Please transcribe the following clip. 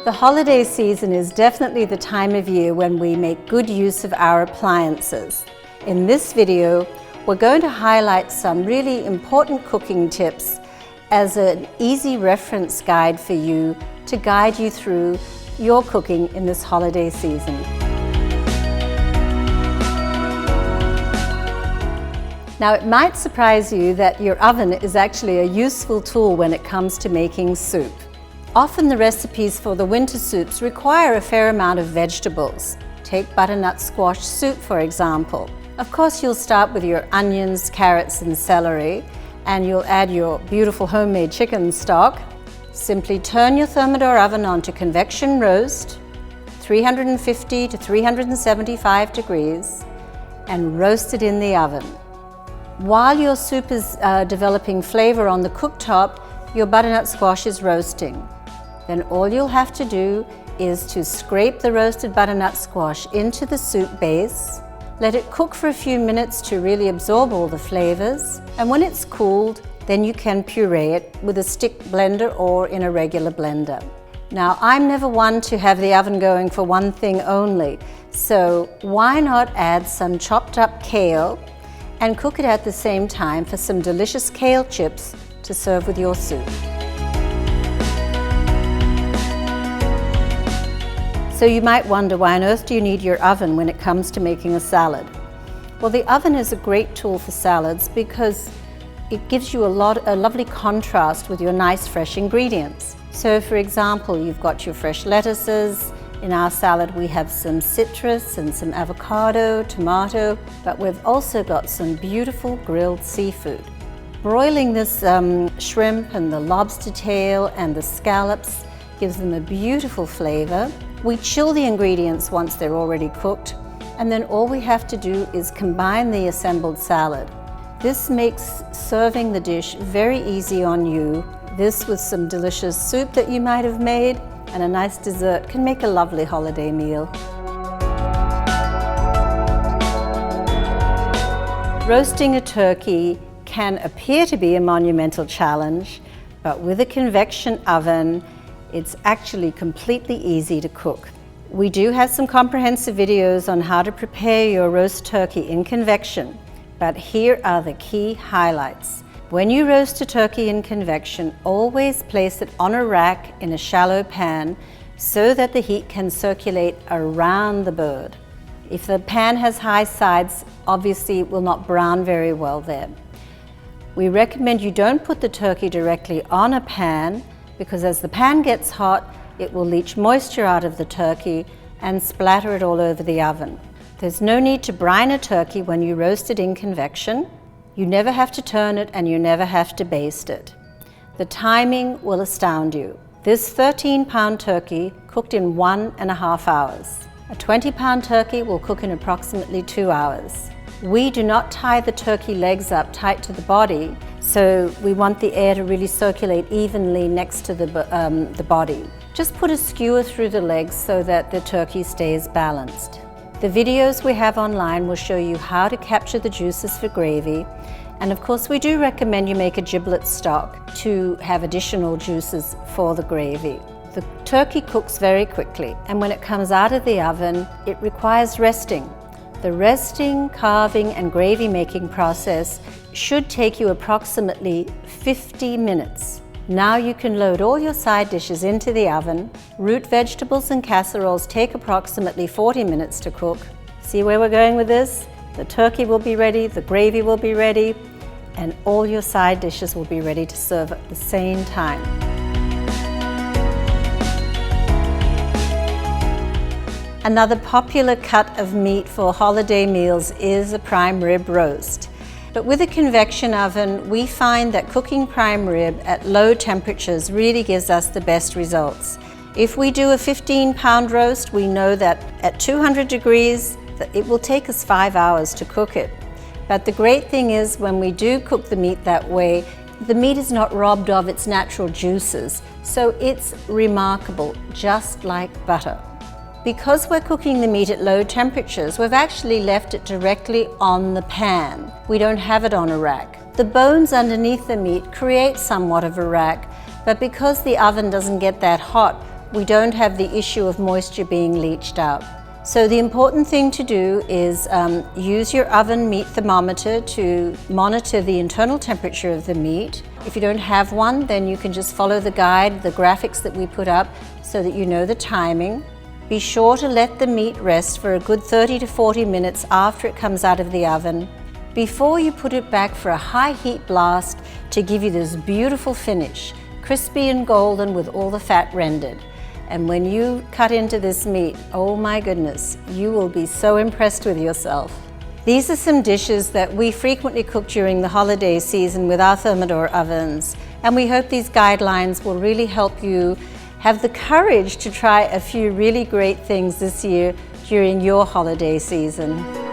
The holiday season is definitely the time of year when we make good use of our appliances. In this video, we're going to highlight some really important cooking tips as an easy reference guide for you to guide you through your cooking in this holiday season. Now, it might surprise you that your oven is actually a useful tool when it comes to making soup. Often the recipes for the winter soups require a fair amount of vegetables. Take butternut squash soup, for example. Of course, you'll start with your onions, carrots, and celery, and you'll add your beautiful homemade chicken stock. Simply turn your Thermador oven on to convection roast, 350 to 375 degrees, and roast it in the oven. While your soup is developing flavor on the cooktop, your butternut squash is roasting. Then all you'll have to do is to scrape the roasted butternut squash into the soup base, let it cook for a few minutes to really absorb all the flavors, and when it's cooled, then you can puree it with a stick blender or in a regular blender. Now, I'm never one to have the oven going for one thing only, so why not add some chopped up kale and cook it at the same time for some delicious kale chips to serve with your soup. So you might wonder, why on earth do you need your oven when it comes to making a salad? Well, the oven is a great tool for salads because it gives you a lovely contrast with your nice fresh ingredients. So for example, you've got your fresh lettuces. In our salad we have some citrus and some avocado, tomato, but we've also got some beautiful grilled seafood. Broiling this shrimp and the lobster tail and the scallops gives them a beautiful flavor. We chill the ingredients once they're already cooked, and then all we have to do is combine the assembled salad. This makes serving the dish very easy on you. This with some delicious soup that you might have made and a nice dessert can make a lovely holiday meal. Roasting a turkey can appear to be a monumental challenge, but with a convection oven, it's actually completely easy to cook. We do have some comprehensive videos on how to prepare your roast turkey in convection, but here are the key highlights. When you roast a turkey in convection, always place it on a rack in a shallow pan so that the heat can circulate around the bird. If the pan has high sides, obviously it will not brown very well there. We recommend you don't put the turkey directly on a pan, because as the pan gets hot, it will leach moisture out of the turkey and splatter it all over the oven. There's no need to brine a turkey when you roast it in convection. You never have to turn it and you never have to baste it. The timing will astound you. This 13-pound turkey cooked in 1.5 hours. A 20-pound turkey will cook in approximately 2 hours. We do not tie the turkey legs up tight to the body, so we want the air to really circulate evenly next to the body. Just put a skewer through the legs so that the turkey stays balanced. The videos we have online will show you how to capture the juices for gravy, and of course we do recommend you make a giblet stock to have additional juices for the gravy. The turkey cooks very quickly, and when it comes out of the oven, it requires resting. The resting, carving, and gravy making process should take you approximately 50 minutes. Now you can load all your side dishes into the oven. Root vegetables and casseroles take approximately 40 minutes to cook. See where we're going with this? The turkey will be ready, the gravy will be ready, and all your side dishes will be ready to serve at the same time. Another popular cut of meat for holiday meals is a prime rib roast. But with a convection oven, we find that cooking prime rib at low temperatures really gives us the best results. If we do a 15-pound roast, we know that at 200 degrees, it will take us 5 hours to cook it. But the great thing is when we do cook the meat that way, the meat is not robbed of its natural juices, so it's remarkable, just like butter. Because we're cooking the meat at low temperatures, we've actually left it directly on the pan. We don't have it on a rack. The bones underneath the meat create somewhat of a rack, but because the oven doesn't get that hot, we don't have the issue of moisture being leached out. So the important thing to do is use your oven meat thermometer to monitor the internal temperature of the meat. If you don't have one, then you can just follow the guide, the graphics that we put up, so that you know the timing. Be sure to let the meat rest for a good 30 to 40 minutes after it comes out of the oven, before you put it back for a high heat blast to give you this beautiful finish, crispy and golden with all the fat rendered. And when you cut into this meat, oh my goodness, you will be so impressed with yourself. These are some dishes that we frequently cook during the holiday season with our Thermador ovens, and we hope these guidelines will really help you have the courage to try a few really great things this year during your holiday season.